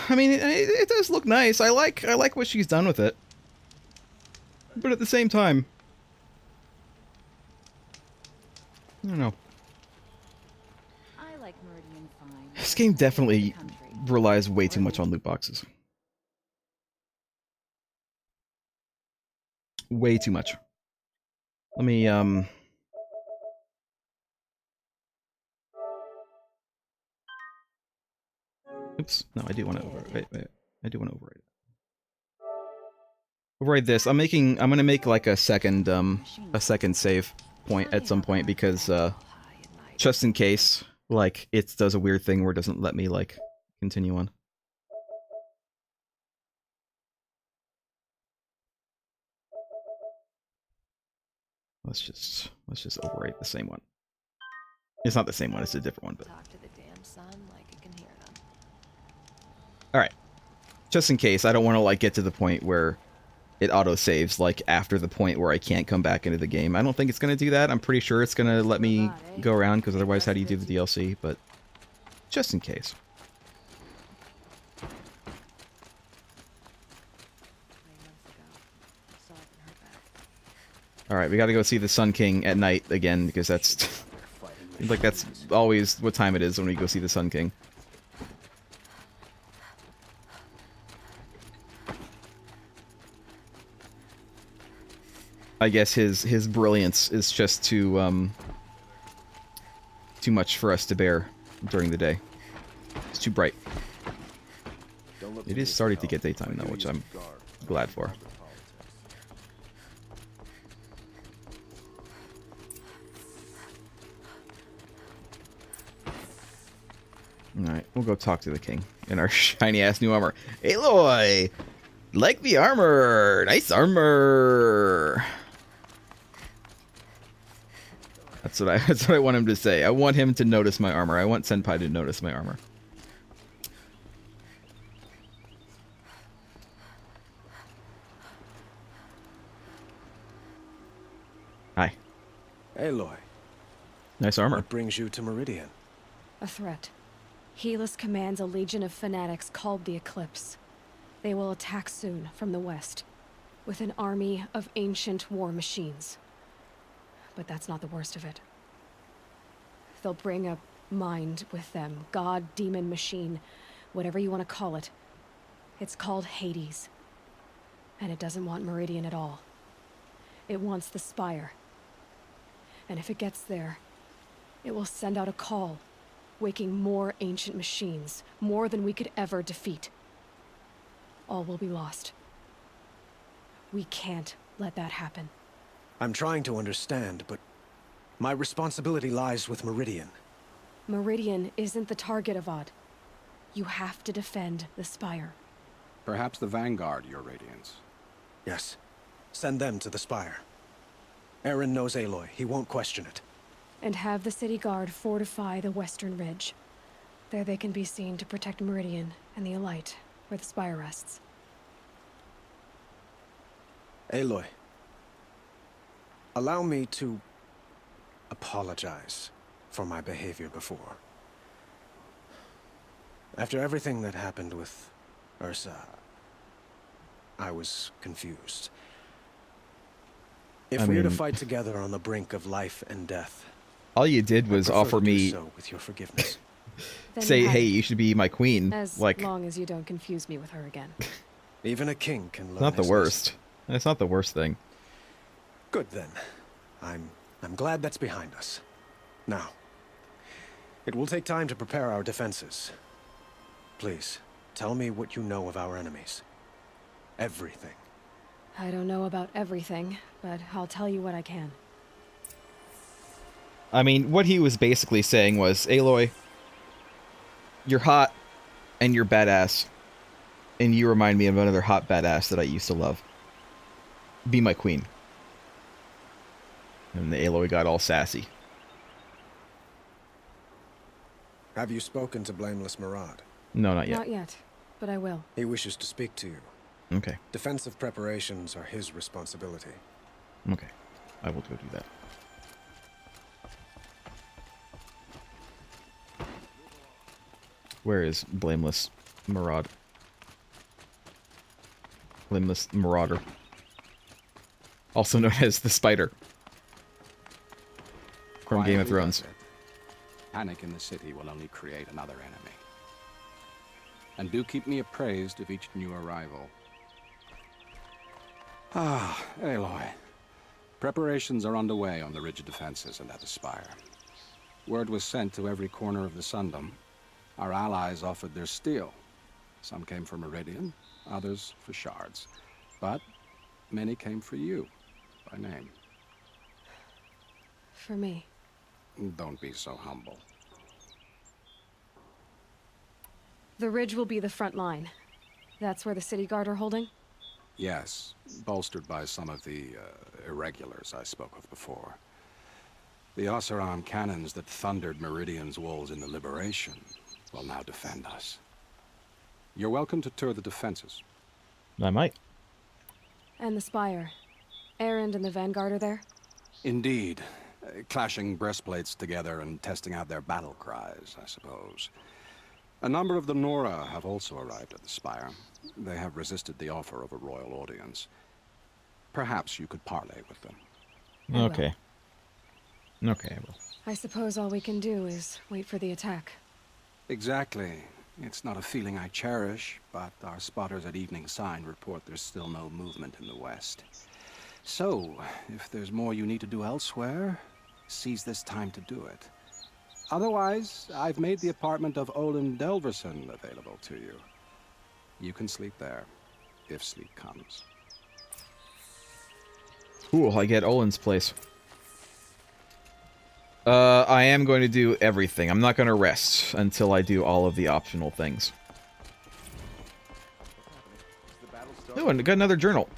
I mean, it does look nice. I like what she's done with it. But at the same time, I don't know. I like Meridian fine. This game definitely relies way too much on loot boxes. Way too much. Let me, oops. No, I do want to overwrite. Wait. I do want to overwrite it. Overwrite this. I'm gonna make like a second save point at some point because, just in case, like, it does a weird thing where it doesn't let me, like, continue on. Let's just overwrite the same one. It's not the same one, it's a different one, but... Talk to the damn sun like it can hear them. Alright. Just in case, I don't want to, like, get to the point where it auto-saves, like, after the point where I can't come back into the game. I don't think it's going to do that. I'm pretty sure it's going to let me go around, because otherwise how do you do the DLC? But just in case. Alright, we gotta go see the Sun King at night again, because that's... like, that's always what time it is when we go see the Sun King. I guess his brilliance is just too much for us to bear during the day. It's too bright. It is starting to get daytime though, which I'm glad for. Alright, we'll go talk to the king in our shiny ass new armor. Aloy! Like the armor! Nice armor! That's what I want him to say. I want him to notice my armor. I want Senpai to notice my armor. Hi. Aloy. Nice armor. What brings you to Meridian? A threat. Helis commands a legion of fanatics called the Eclipse. They will attack soon from the west, with an army of ancient war machines. But that's not the worst of it. They'll bring a mind with them, god, demon, machine, whatever you want to call it. It's called Hades. And it doesn't want Meridian at all. It wants the Spire. And if it gets there, it will send out a call, waking more ancient machines, more than we could ever defeat. All will be lost. We can't let that happen. I'm trying to understand, but my responsibility lies with Meridian. Meridian isn't the target, Avad. You have to defend the Spire. Perhaps the Vanguard, Your Radiance. Yes. Send them to the Spire. Eren knows Aloy. He won't question it. And have the city guard fortify the western ridge. There they can be seen to protect Meridian and the Elite, where the Spire rests. Aloy. Allow me to apologize for my behavior before. After everything that happened with Ursa, I was confused. If we are to fight together on the brink of life and death, all you did was offer me so with your forgiveness. say, hey, you should be my queen. As like, long as you don't confuse me with her again. Even a king can learn. Not the worst. It's not the worst thing. Good then. I'm glad that's behind us. Now, it will take time to prepare our defenses. Please, tell me what you know of our enemies. Everything. I don't know about everything, but I'll tell you what I can. I mean, what he was basically saying was, Aloy, you're hot and you're badass, and you remind me of another hot badass that I used to love. Be my queen. And the Aloy got all sassy. Have you spoken to Blameless Murad? No, not yet. Not yet, but I will. He wishes to speak to you. Okay. Defensive preparations are his responsibility. Okay. I will go do that. Where is Blameless Murad? Limbless Marauder. Also known as the Spider. From Game of Quietly Thrones. does it. Panic in the city will only create another enemy. And do keep me appraised of each new arrival. Ah, Aloy. Preparations are underway on the rigid defenses and at the spire. Word was sent to every corner of the Sundom. Our allies offered their steel. Some came for Meridian, others for shards. But many came for you, by name. For me. Don't be so humble. The ridge will be the front line. That's where the city guard are holding? Yes, bolstered by some of the irregulars I spoke of before. The Osseram cannons that thundered Meridian's walls in the Liberation will now defend us. You're welcome to tour the defenses. I might. And the spire. Erend and the Vanguard are there? Indeed. Clashing breastplates together and testing out their battle cries, I suppose. A number of the Nora have also arrived at the spire. They have resisted the offer of a royal audience. Perhaps you could parley with them. I will. Okay. Okay, I will. I suppose all we can do is wait for the attack. Exactly. It's not a feeling I cherish, but our spotters at Evening Sign report there's still no movement in the west. So, if there's more you need to do elsewhere, seize this time to do it. Otherwise, I've made the apartment of Olin Delverson available to you. You can sleep there, if sleep comes. Cool, I get Olin's place. I am going to do everything. I'm not going to rest until I do all of the optional things. Oh, and I got another journal.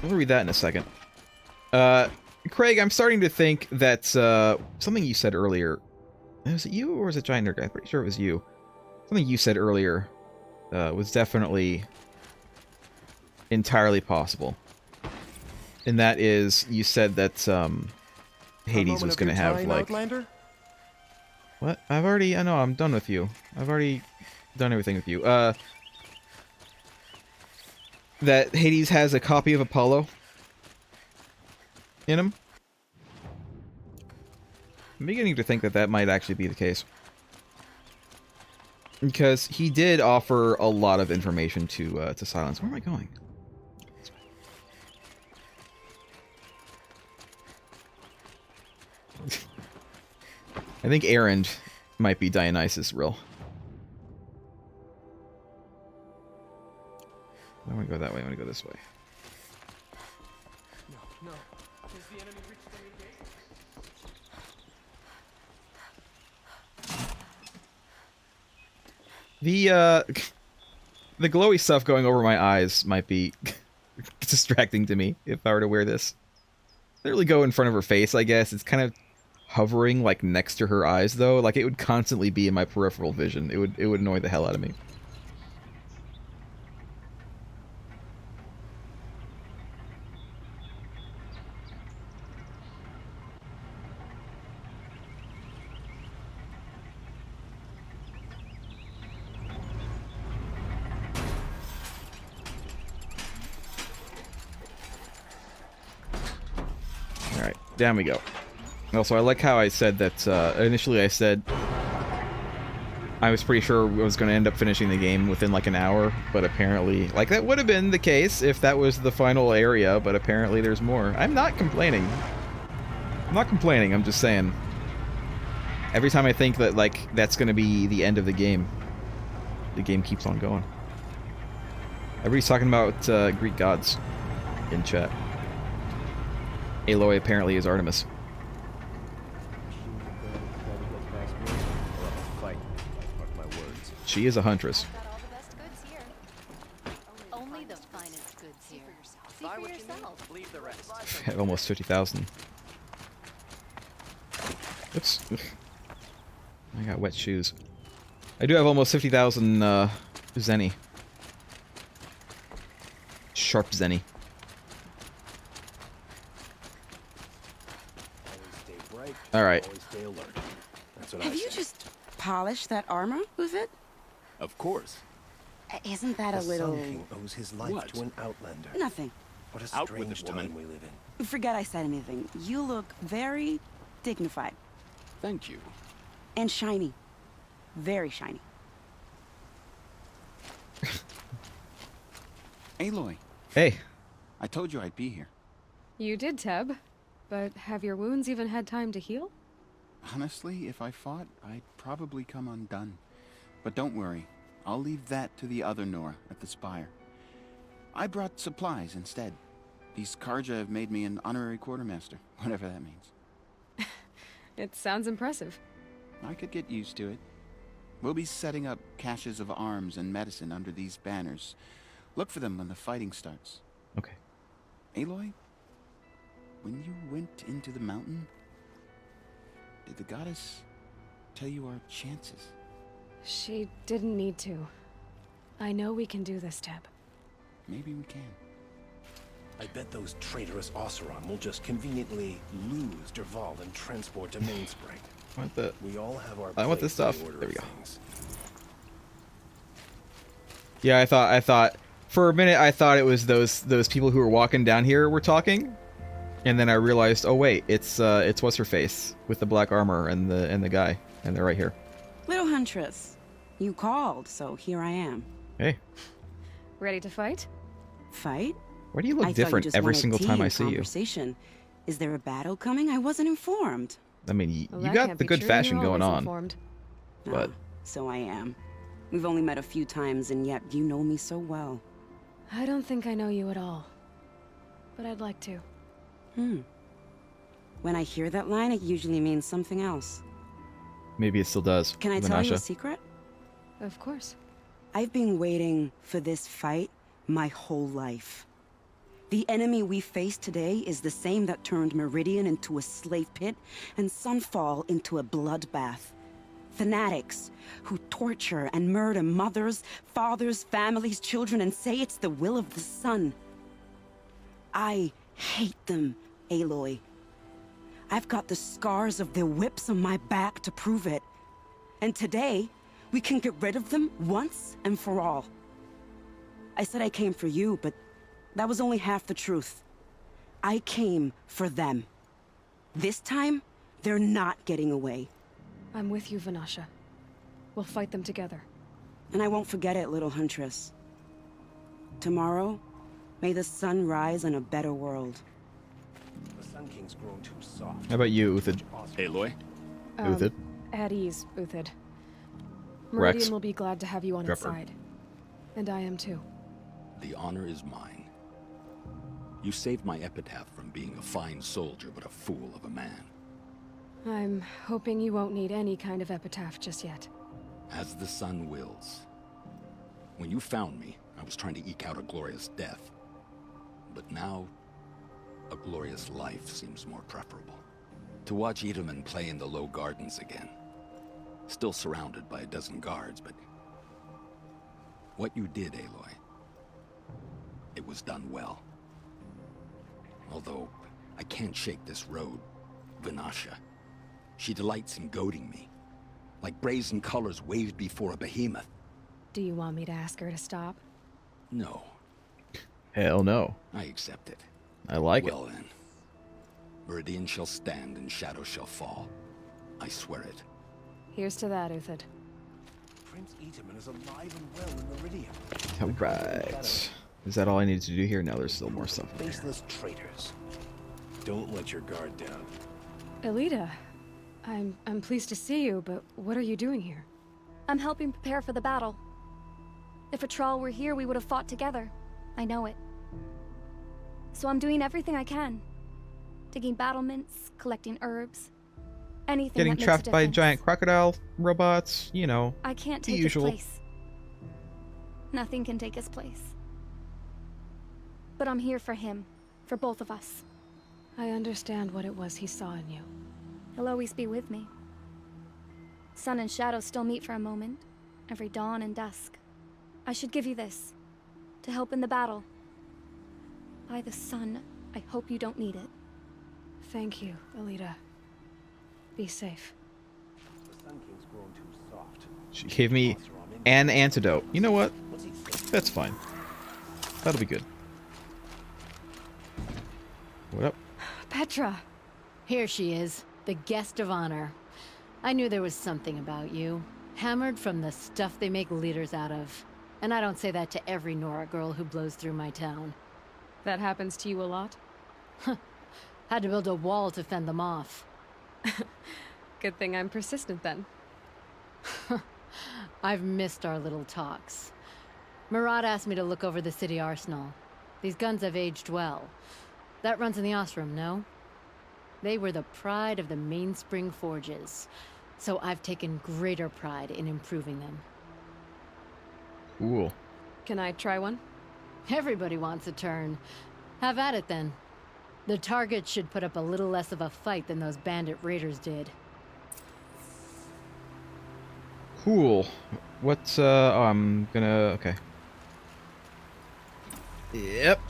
We'll read that in a second. Craig, I'm starting to think that something you said earlier... Was it you or was it Giant Nerd? I'm pretty sure it was you. Something you said earlier was definitely entirely possible. And that is, you said that Hades was going to have, like... Outlander? What? I've already... I know, I'm done with you. I've already done everything with you. That Hades has a copy of Apollo in him. I'm beginning to think that that might actually be the case. Because he did offer a lot of information to Silence. Where am I going? I think Erend might be Dionysus real. I want to go that way. I want to go this way. No. Has the enemy reached the gate? The glowy stuff going over my eyes might be distracting to me if I were to wear this. Literally go in front of her face, I guess. It's kind of hovering like next to her eyes though. Like it would constantly be in my peripheral vision. It would annoy the hell out of me. Down we go. Also, I like how I said that, initially I said I was pretty sure I was going to end up finishing the game within like an hour, but apparently, like that would have been the case if that was the final area, but apparently there's more. I'm not complaining. I'm not complaining, I'm just saying. Every time I think that, like, that's going to be the end of the game keeps on going. Everybody's talking about Greek gods in chat. Aloy apparently is Artemis. She is a huntress. Got all the best goods here. Only the finest goods here. See for yourself. Leave the rest. I have almost 50,000. Oops. I got wet shoes. I do have almost 50,000 zenny. Sharp zenny. Alright. Have you just polished that armor with it? Of course. Isn't that a The little... Sun King owes his life What? to an outlander. Nothing. What a Out with strange it, woman. time we live in. Forget I said anything. You look very dignified. Thank you. And shiny. Very shiny. Aloy, Hey. I told you I'd be here. You did, Teb. But have your wounds even had time to heal? Honestly, if I fought, I'd probably come undone. But don't worry. I'll leave that to the other Nora at the Spire. I brought supplies instead. These Karja have made me an honorary quartermaster, whatever that means. It sounds impressive. I could get used to it. We'll be setting up caches of arms and medicine under these banners. Look for them when the fighting starts. Okay. Aloy, when you went into the mountain, did the goddess tell you our chances? She didn't need to. I know we can do this, Teb. Maybe we can. I bet those traitorous Oseram will just conveniently lose Derval and transport to Mainspring. I want the. We all have our I want this place in stuff. the order There we of go. things. Yeah, I thought for a minute I thought it was those people who were walking down here were talking, and then I realized, oh wait, it's what's her face with the black armor and the guy, and they're right here. Little Huntress, you called, so here I am. Hey, Ready to fight? Fight? why do you I look thought you different just every wanted single tea time I and see you? conversation. Is there a battle coming? I wasn't informed. I mean, Well, you that got can't the be good true. fashion You're going always on, informed. but So I am. We've only met a few times, and yet you know me so well. I don't think I know you at all. But I'd like to. When I hear that line, it usually means something else. maybe it still does. Can I tell you a Vanasha. secret? Of course. I've been waiting for this fight my whole life. The enemy we face today is the same that turned Meridian into a slave pit and Sunfall into a bloodbath. Fanatics who torture and murder mothers, fathers, families, children, and say it's the will of the sun. I hate them, Aloy. I've got the scars of their whips on my back to prove it. And today, we can get rid of them once and for all. I said I came for you, but that was only half the truth. I came for them. This time, they're not getting away. I'm with you, Vanasha. We'll fight them together. And I won't forget it, little Huntress. Tomorrow, may the sun rise in a better world. The Sun King's grown too soft. How about you, Uthid? Aloy? Uthid? At ease, Uthid. Rex. Meridian will be glad to have you on its Pepper. side. And I am too. The honor is mine. You saved my epitaph from being a fine soldier, but a fool of a man. I'm hoping you won't need any kind of epitaph just yet. As the sun wills. When you found me, I was trying to eke out a glorious death. But now, a glorious life seems more preferable. To watch Edelman play in the low gardens again. Still surrounded by a dozen guards, but... what you did, Aloy, it was done well. Although, I can't shake this road, Vanasha. She delights in goading me. Like brazen colors waved before a behemoth. Do you want me to ask her to stop? No, Hell no. I accept it. I like Well then. Meridian shall stand and shadow shall fall. I swear it. Here's to that, Uthid. Prince Edelman is alive and well in Meridian. it. All right. Is that all I need to do here? No, there's still more stuff. in there. Faceless traitors. Don't let your guard down. Elita, I'm pleased to see you, but what are you doing here? I'm helping prepare for the battle. If Atral were here, we would have fought together. I know it. So I'm doing everything I can. Digging battlements, collecting herbs. Anything Getting that makes trapped a by difference. giant crocodile robots, you know. I can't the take his usual. place. Nothing can take his place. But I'm here for him. For both of us. I understand what it was he saw in you. He'll always be with me. Sun and shadow still meet for a moment. Every dawn and dusk. I should give you this. To help in the battle. By the sun, I hope you don't need it. Thank you, Elita. Be safe. The Sun King's grown too soft. She gave me an antidote. You know what? What's he That's fine. That'll be good. What up? Petra! Here she is, the guest of honor. I knew there was something about you. Hammered from the stuff they make leaders out of. And I don't say that to every Nora girl who blows through my town. That happens to you a lot? Had to build a wall to fend them off. Good thing I'm persistent then. I've missed our little talks. Murad asked me to look over the city arsenal. These guns have aged well. That runs in the Ostrom, no? They were the pride of the Mainspring Forges, so I've taken greater pride in improving them. Cool. Can I try one? Everybody wants a turn. Have at it then. The target should put up a little less of a fight than those bandit raiders did. Cool. What's, oh, I'm gonna, okay. Yep.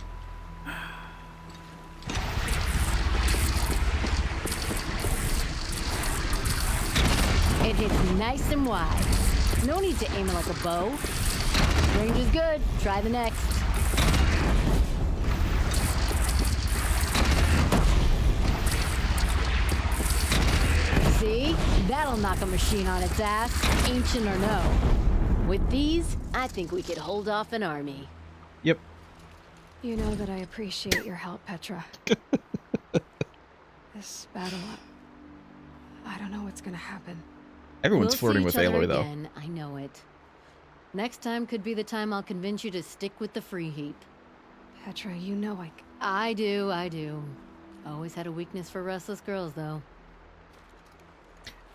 It hits nice and wide. No need to aim it like a bow. Range is good. Try the next. See? That'll knock a machine on its ass, ancient or no. With these, I think we could hold off an army. Yep. You know that I appreciate your help, Petra. This battle, I don't know what's gonna happen. Everyone's We'll flirting see with each other Aloy, though. again, I know it. Next time could be the time I'll convince you to stick with the free heap. Petra, you know I do. Always had a weakness for restless girls, though.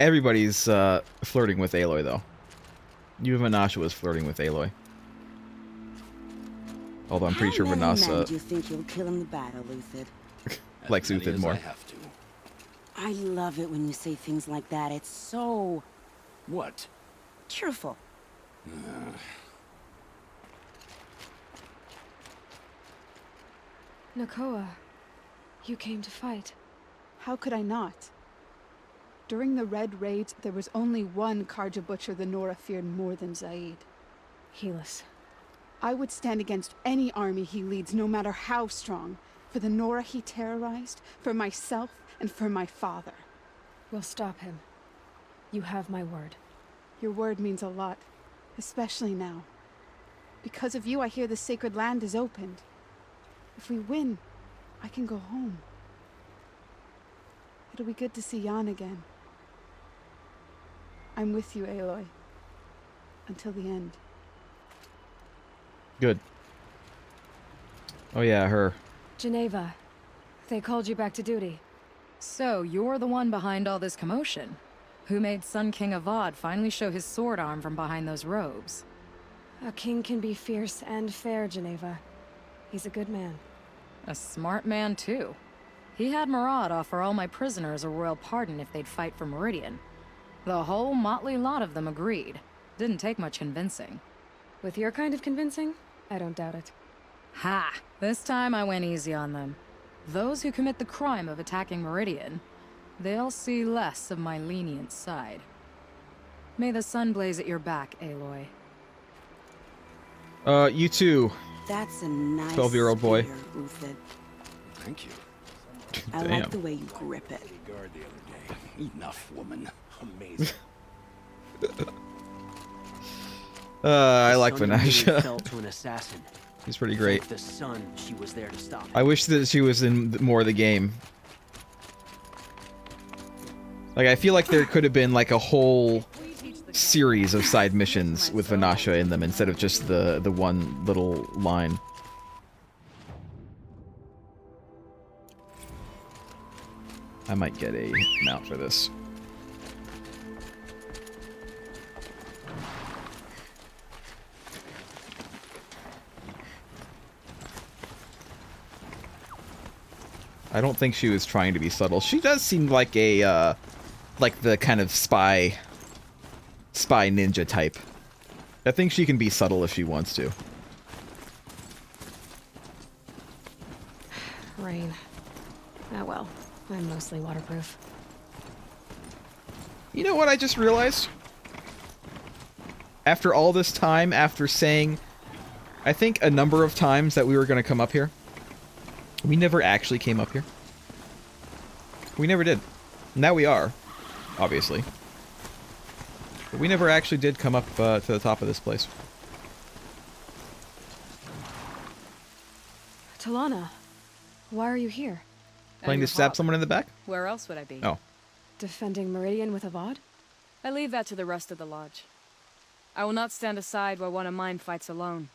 Everybody's flirting with Aloy, though. Even Vanasha was flirting with Aloy. Although I'm pretty sure How many men Vanasha do you think you'll kill in the battle, Uthid? likes As many Uthid as more. I have to. I love it when you say things like that. It's so What? cheerful. Nakoa, you came to fight. How could I not? During the Red Raids, there was only one Karja butcher the Nora feared more than Zaid. Helis. I would stand against any army he leads, no matter how strong. For the Nora he terrorized, for myself, and for my father. We'll stop him. You have my word. Your word means a lot, especially now. Because of you, I hear the sacred land is opened. If we win, I can go home. It'll be good to see Jan again. I'm with you, Aloy. Until the end. Good. Oh yeah, her. Geneva, they called you back to duty. So, you're the one behind all this commotion? Who made Sun King Avad finally show his sword arm from behind those robes? A king can be fierce and fair, Geneva. He's a good man. A smart man, too. He had Murad offer all my prisoners a royal pardon if they'd fight for Meridian. The whole motley lot of them agreed. Didn't take much convincing. With your kind of convincing, I don't doubt it. Ha! This time I went easy on them. Those who commit the crime of attacking Meridian, they'll see less of my lenient side. May the sun blaze at your back, Aloy. You too. That's a nice 12-year-old boy. spear, Uthid. Thank you. I Damn. like the way you grip it. Enough, woman. Amazing. I like The sun immediately Vanasha. fell to an assassin. He's pretty great. Thank the sun she was there to stop. I wish that she was in more of the game. Like, I feel like there could have been like a whole series of side missions with Vanasha in them instead of just the one little line. I might get a mount for this. I don't think she was trying to be subtle. She does seem like a, like the kind of spy ninja type. I think she can be subtle if she wants to. Rain. Ah well, I'm mostly waterproof. You know what I just realized? After all this time, after saying I think a number of times that we were going to come up here, we never actually came up here. We never did. Now we are, obviously. But we never actually did come up to the top of this place. Talana, why are you here? Planning to stab someone in the back? Where else would I be? Oh. Defending Meridian with Avad? I leave that to the rest of the lodge. I will not stand aside while one of mine fights alone.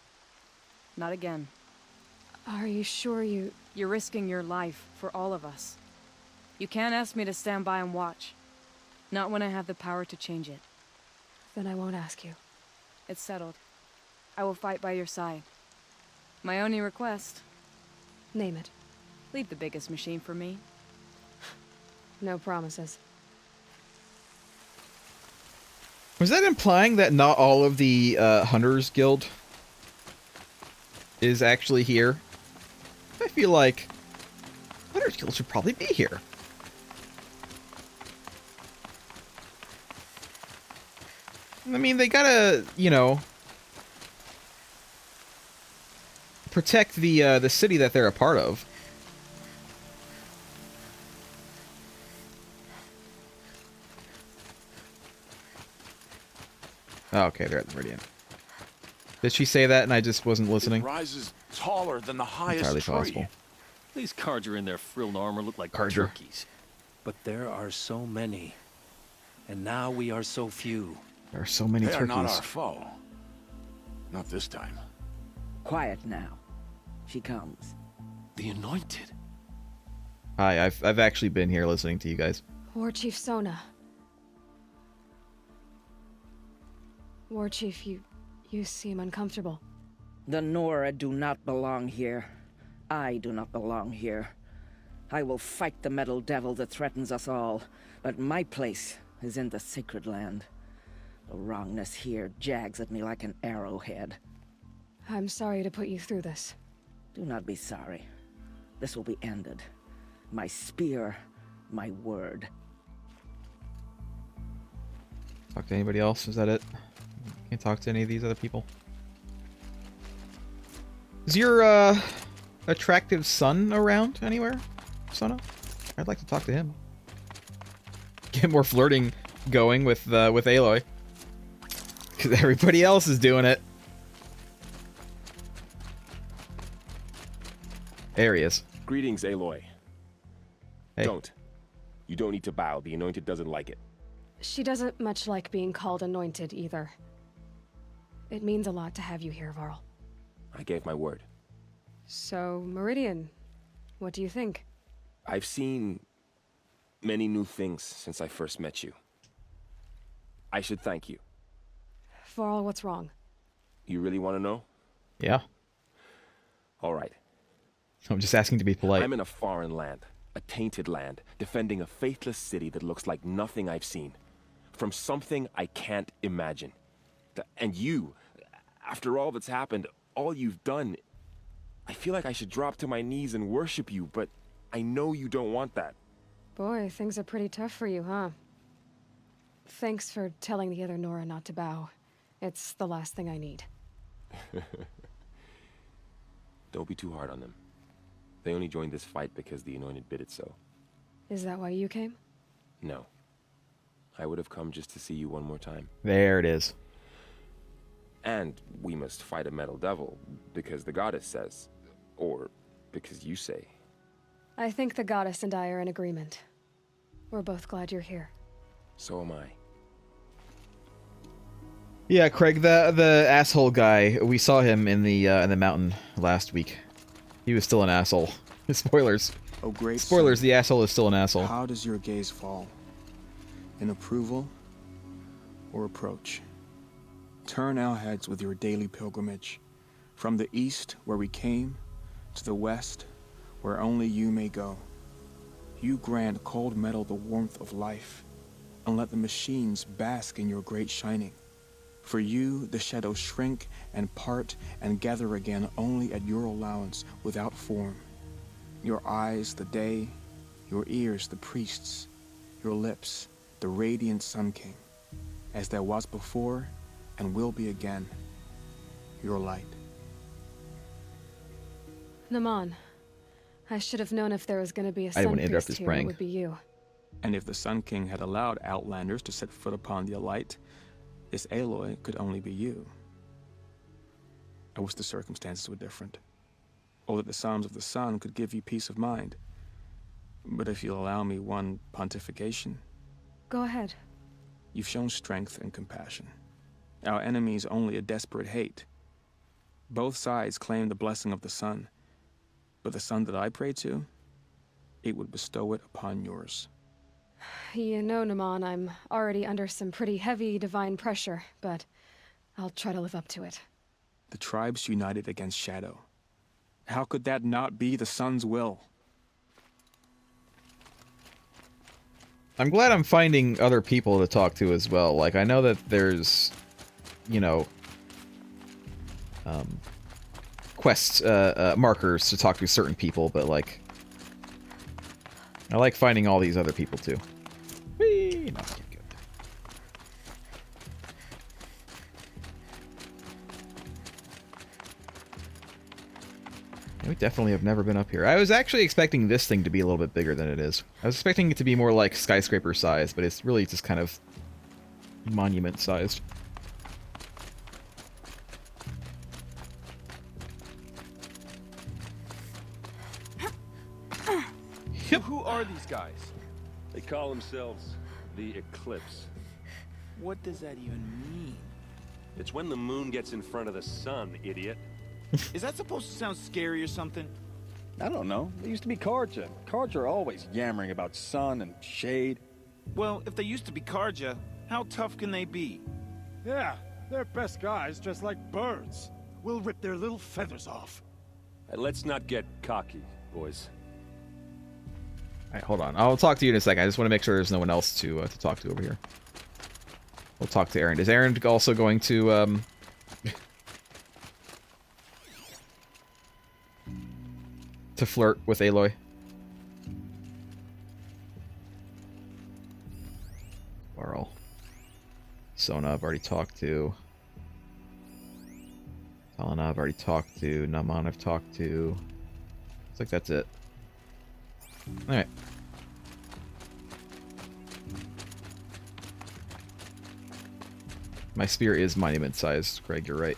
Not again. Are you sure you... You're risking your life for all of us. You can't ask me to stand by and watch. Not when I have the power to change it. Then I won't ask you. It's settled. I will fight by your side. My only request... Name it. Leave the biggest machine for me. No promises. Was that implying that not all of the Hunters Guild is actually here? I feel like Hunters Guild should probably be here. I mean, they gotta, you know, protect the city that they're a part of. Oh, okay, they're at the Meridian. Did she say that and I just wasn't listening? It rises taller than the highest Entirely tree. possible. These Carja in their frilled armor look like Carja. turkeys. But there are so many. And now we are so few. There are so many They turkeys. are not our foe. Not this time. Quiet now. She comes. The Anointed. Hi, I've actually been here listening to you guys. War Chief Sona. War Chief, you seem uncomfortable. The Nora do not belong here. I do not belong here. I will fight the metal devil that threatens us all, but my place is in the sacred land. The wrongness here jags at me like an arrowhead. I'm sorry to put you through this. Do not be sorry. This will be ended. My spear, my word. Talk to anybody else? Is that it? Can't talk to any of these other people. Is your attractive son around anywhere, Sona? I'd like to talk to him. Get more flirting going with Aloy. Because everybody else is doing it. There he is. Greetings, Aloy. Hey. Don't. You don't need to bow. The Anointed doesn't like it. She doesn't much like being called anointed either. It means a lot to have you here, Varl. I gave my word. So, Meridian, what do you think? I've seen many new things since I first met you. I should thank you. Varl, what's wrong? You really want to know? Yeah. All right. I'm just asking to be polite. I'm in a foreign land, a tainted land, defending a faithless city that looks like nothing I've seen. From something I can't imagine. And you, after all that's happened, all you've done, I feel like I should drop to my knees and worship you, but I know you don't want that. Boy, things are pretty tough for you, huh? Thanks for telling the other Nora not to bow. It's the last thing I need. Don't be too hard on them. They only joined this fight because the Anointed bid it so. Is that why you came? No. I would have come just to see you one more time. There it is. And we must fight a metal devil, because the goddess says. Or because you say. I think the goddess and I are in agreement. We're both glad you're here. So am I. Yeah, Craig, the asshole guy. We saw him in the mountain last week. He was still an asshole. Spoilers. Oh, great. Spoilers. son. The asshole is still an asshole. How does your gaze fall? In approval or approach? Turn our heads with your daily pilgrimage, from the east where we came, to the west where only you may go. You grant cold metal the warmth of life, and let the machines bask in your great shining. For you, the shadows shrink and part and gather again only at your allowance without form. Your eyes, the day, your ears, the priests, your lips, the radiant Sun King, as there was before and will be again, your light. Naman, I should have known if there was going to be a I didn't want sun to interrupt priest his here, praying. it would be you. And if the Sun King had allowed outlanders to set foot upon the Alight, this Aloy could only be you. I wish the circumstances were different, or that the Psalms of the Sun could give you peace of mind. But if you'll allow me one pontification... Go ahead. You've shown strength and compassion. Our enemy's only a desperate hate. Both sides claim the blessing of the sun, but the sun that I pray to, it would bestow it upon yours. You know, Naman, I'm already under some pretty heavy divine pressure, but I'll try to live up to it. The tribes united against Shadow. How could that not be the sun's will? I'm glad I'm finding other people to talk to as well. Like, I know that there's, you know, quest markers to talk to certain people, but, like, I like finding all these other people, too. Whee! No, can't go. We definitely have never been up here. I was actually expecting this thing to be a little bit bigger than it is. I was expecting it to be more like skyscraper size, but it's really just kind of monument sized. Who are these guys? They call themselves the Eclipse. What does that even mean? It's when the moon gets in front of the sun, idiot. Is that supposed to sound scary or something? I don't know. They used to be Karja. Karja are always yammering about sun and shade. Well, if they used to be Karja, how tough can they be? Yeah, they're best guys dressed like birds. We'll rip their little feathers off. Let's not get cocky, boys. Alright, hold on. I'll talk to you in a second. I just want to make sure there's no one else to talk to over here. We'll talk to Aaron. Is Aaron also going to, to flirt with Aloy? Varl. Sona I've already talked to. Talana I've already talked to. Naman I've talked to. Looks like that's it. Alright. My spear is monument-sized, Greg, you're right.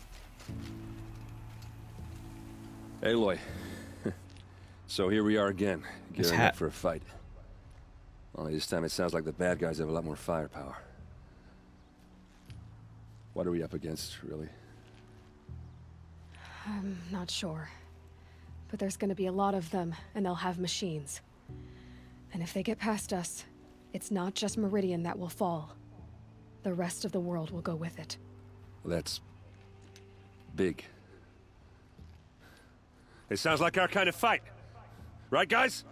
Aloy. So here we are again, gearing hat. up for a fight. Only this time it sounds like the bad guys have a lot more firepower. What are we up against, really? I'm not sure. But there's gonna be a lot of them, and they'll have machines. And if they get past us, it's not just Meridian that will fall. The rest of the world will go with it. Well, that's... big. It sounds like our kind of fight. Right, guys?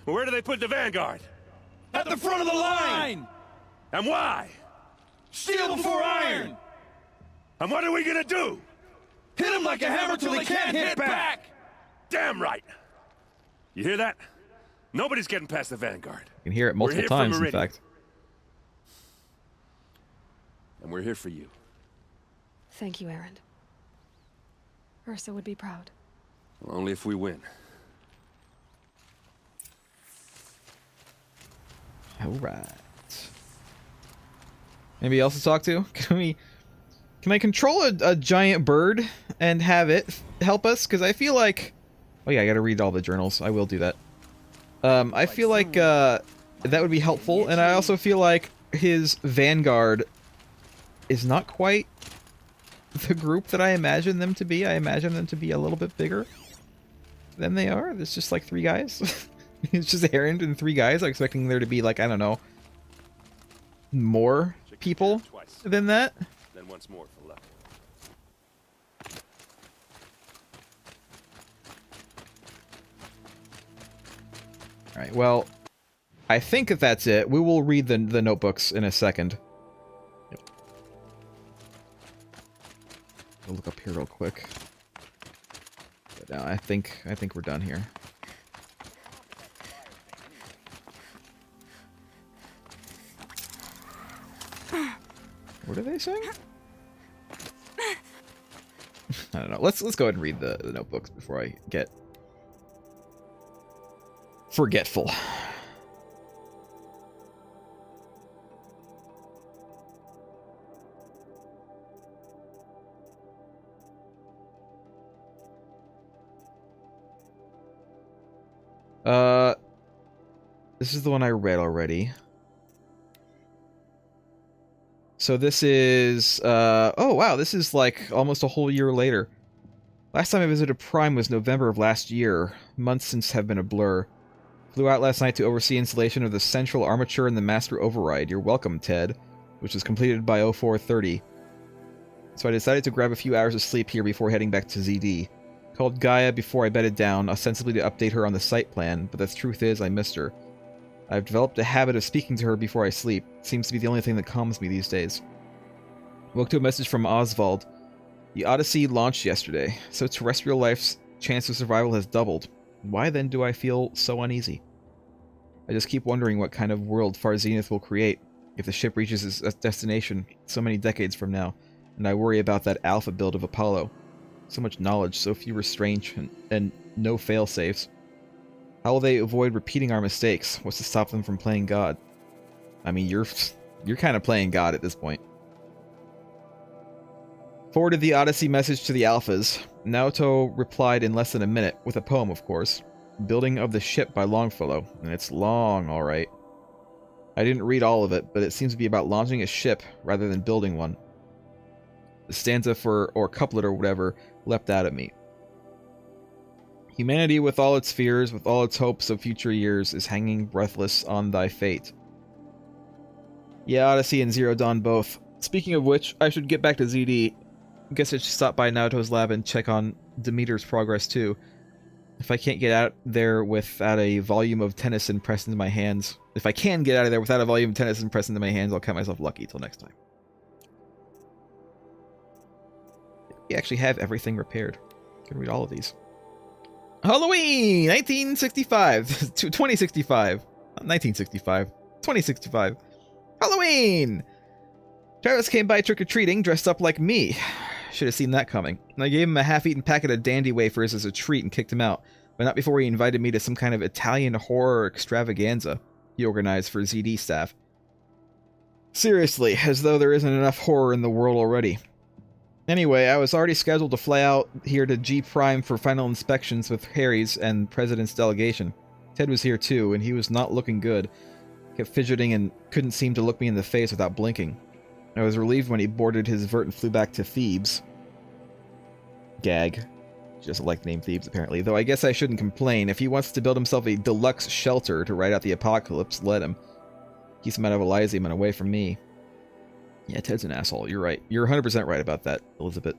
Well, where do they put the Vanguard? At the front of the line! And why? Steel before iron! And what are we gonna do? Hit them like a hammer till they can't hit back! Damn right! You hear that? Nobody's getting past the Vanguard. You can hear it multiple times, in fact. And we're here for you. Thank you, Aaron. Ursa would be proud. Well, only if we win. Alright. Anybody else to talk to? Can I control a giant bird and have it help us? Because I feel like... Oh yeah, I gotta read all the journals. I will do that. I feel like that would be helpful, and I also feel like his Vanguard is not quite the group that I imagine them to be. I imagine them to be a little bit bigger than they are. There's just like 3 guys. It's just Aaron and 3 guys. I'm expecting there to be like, I don't know, more people than that. Then once more for luck. Alright, well, I think that that's it. We will read the notebooks in a second. Yep. I'll look up here real quick. But now I think we're done here. What are they saying? I don't know. Let's go ahead and read the notebooks before I get forgetful. This is the one I read already. So this is, oh wow, this is like almost a whole year later. Last time I visited Prime was November of last year. Months since have been a blur. Flew out last night to oversee installation of the central armature and the master override. You're welcome, Ted. Which was completed by 0430. So I decided to grab a few hours of sleep here before heading back to ZD. Called Gaia before I bedded down, ostensibly to update her on the site plan, but the truth is I missed her. I've developed a habit of speaking to her before I sleep. It seems to be the only thing that calms me these days. Woke to a message from Oswald. The Odyssey launched yesterday, so terrestrial life's chance of survival has doubled. Why then do I feel so uneasy? I just keep wondering what kind of world Far Zenith will create if the ship reaches its destination so many decades from now, and I worry about that alpha build of Apollo. So much knowledge, so few restraints, and no fail-safes. How will they avoid repeating our mistakes? What's to stop them from playing God? I mean, you're kind of playing God at this point. Forwarded the Odyssey message to the Alphas. Naoto replied in less than a minute, with a poem, of course. Building of the Ship by Longfellow, and it's long, alright. I didn't read all of it, but it seems to be about launching a ship rather than building one. The stanza or couplet or whatever, leapt out at me. Humanity with all its fears, with all its hopes of future years, is hanging breathless on thy fate. Yeah, Odyssey and Zero Dawn both. Speaking of which, I should get back to ZD. Guess I should stop by Naoto's lab and check on Demeter's progress too. If I can't get out there without a volume of Tennyson pressed into my hands... If I can get out of there without a volume of Tennyson pressed into my hands, I'll count myself lucky till next time. We actually have everything repaired. I can read all of these. Halloween! 1965! 2065. Not 1965. 2065. Halloween! Travis came by trick-or-treating dressed up like me. Should have seen that coming. I gave him a half-eaten packet of dandy wafers as a treat and kicked him out, but not before he invited me to some kind of Italian horror extravaganza he organized for ZD staff. Seriously, as though there isn't enough horror in the world already. Anyway, I was already scheduled to fly out here to G Prime for final inspections with Harry's and President's delegation. Ted was here too, and he was not looking good. Kept fidgeting and couldn't seem to look me in the face without blinking. I was relieved when he boarded his vert and flew back to Thebes. Gag. She doesn't like the name Thebes, apparently. Though I guess I shouldn't complain. If he wants to build himself a deluxe shelter to ride out the apocalypse, let him. Keeps him out of Elysium and away from me. Yeah, Ted's an asshole. You're right. You're 100% right about that, Elizabeth.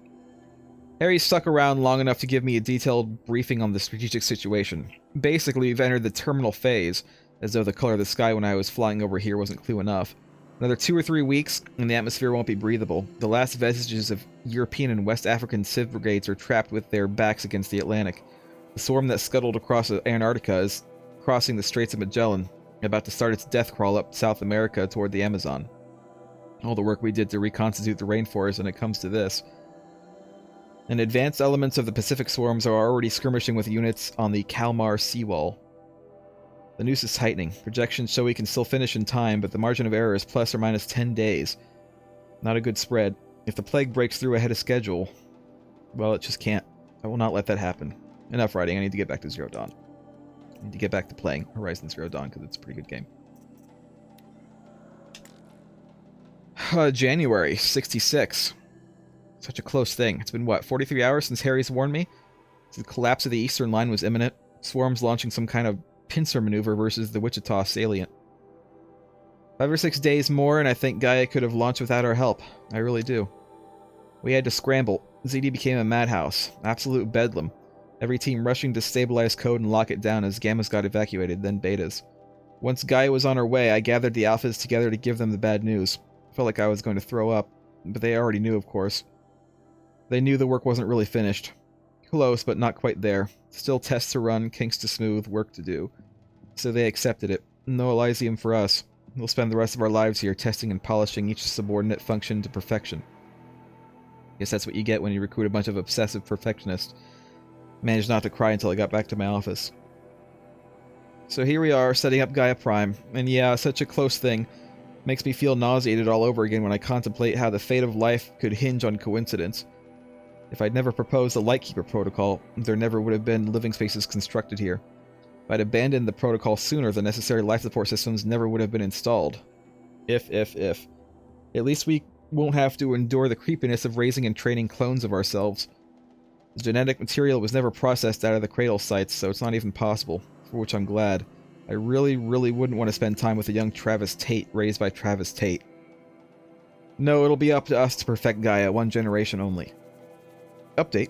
Harry stuck around long enough to give me a detailed briefing on the strategic situation. Basically, we've entered the terminal phase, as though the color of the sky when I was flying over here wasn't clue enough. Another 2 or 3 weeks, and the atmosphere won't be breathable. The last vestiges of European and West African civ brigades are trapped with their backs against the Atlantic. The swarm that scuttled across Antarctica is crossing the Straits of Magellan, about to start its death crawl up South America toward the Amazon. All the work we did to reconstitute the rainforest, and it comes to this. And advanced elements of the Pacific swarms are already skirmishing with units on the Kalmar seawall. The noose is tightening. Projections show we can still finish in time, but the margin of error is plus or minus 10 days. Not a good spread. If the plague breaks through ahead of schedule, well, it just can't. I will not let that happen. Enough writing. I need to get back to Zero Dawn. I need to get back to playing Horizon Zero Dawn, because it's a pretty good game. January 66. Such a close thing. It's been, what, 43 hours since Harry's warned me? The collapse of the Eastern Line was imminent. Swarms launching some kind of pincer maneuver versus the Wichita salient. 5 or 6 days more, and I think Gaia could have launched without our help. I really do. We had to scramble. ZD became a madhouse. Absolute bedlam. Every team rushing to stabilize code and lock it down as Gammas got evacuated, then Betas. Once Gaia was on her way, I gathered the Alphas together to give them the bad news. Felt like I was going to throw up, but they already knew, of course. They knew the work wasn't really finished. Close, but not quite there. Still tests to run, kinks to smooth, work to do. So they accepted it. No Elysium for us. We'll spend the rest of our lives here testing and polishing each subordinate function to perfection. Guess that's what you get when you recruit a bunch of obsessive perfectionists. Managed not to cry until I got back to my office. So here we are, setting up Gaia Prime. And yeah, such a close thing. Makes me feel nauseated all over again when I contemplate how the fate of life could hinge on coincidence. If I'd never proposed the Lightkeeper Protocol, there never would have been living spaces constructed here. If I'd abandoned the protocol sooner, the necessary life support systems never would have been installed. If. At least we won't have to endure the creepiness of raising and training clones of ourselves. The genetic material was never processed out of the cradle sites, so it's not even possible, for which I'm glad. I really, really wouldn't want to spend time with a young Travis Tate raised by Travis Tate. No, it'll be up to us to perfect Gaia, one generation only. Update.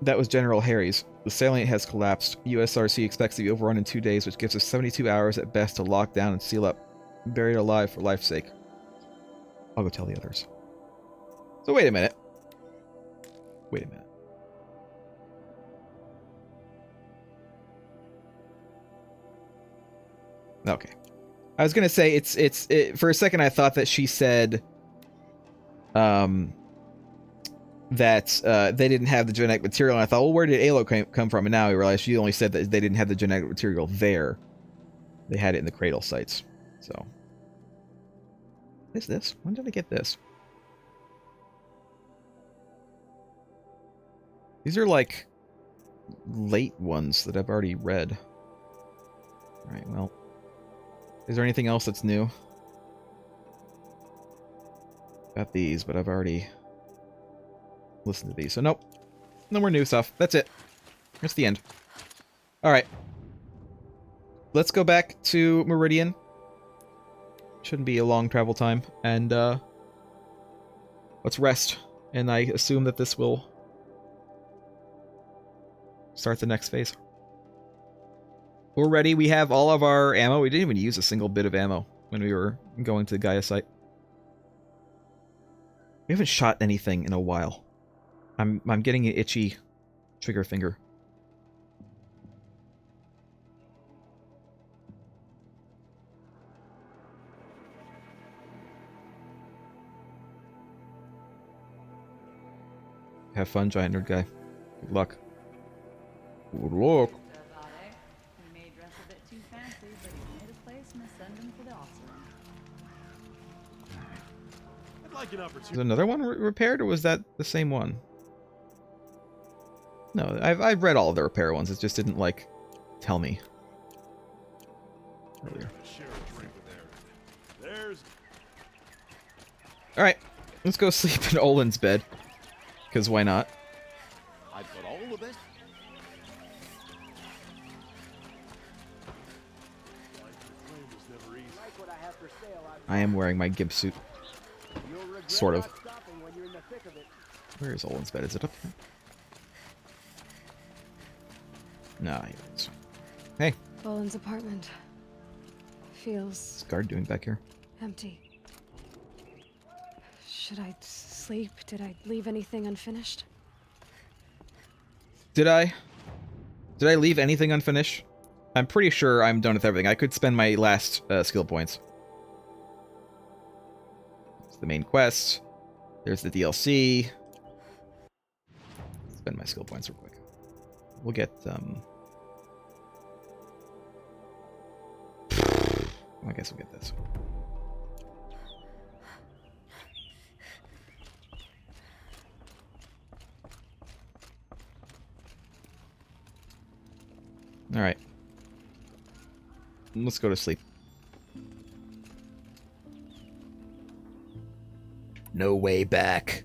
That was General Harry's. The salient has collapsed. USRC expects to be overrun in 2 days, which gives us 72 hours at best to lock down and seal up. Buried alive for life's sake. I'll go tell the others. So wait a minute. Wait a minute. Okay. I was gonna say for a second I thought that she said that they didn't have the genetic material, and I thought, well, where did Aloy come from? And now I realized she only said that they didn't have the genetic material there. They had it in the cradle sites. So what is this? When did I get this? These are like late ones that I've already read. Alright, well. Is there anything else that's new? Got these, but I've already listened to these. So nope. No more new stuff. That's it. That's the end. Alright. Let's go back to Meridian. Shouldn't be a long travel time. And let's rest. And I assume that this will start the next phase. We're ready. We have all of our ammo. We didn't even use a single bit of ammo when we were going to the Gaia site. We haven't shot anything in a while. I'm getting an itchy trigger finger. Have fun, giant nerd guy. Good luck. Good luck. Was another one repaired, or was that the same one? No, I've read all of the repair ones. It just didn't, like, tell me earlier. Alright, let's go sleep in Olin's bed. Because why not? I've got all of it. I am wearing my gimp suit. Sort of. Where is Olin's bed? Is it up here? Nah, here it is. Hey. Olin's apartment feels... What's guard doing back here? empty. Should I sleep? Did I leave anything unfinished? Did I leave anything unfinished? I'm pretty sure I'm done with everything. I could spend my last skill points. It's the main quest. There's the DLC. Spend my skill points real quick. We'll get, I guess we'll get this. Alright. Let's go to sleep. No way back.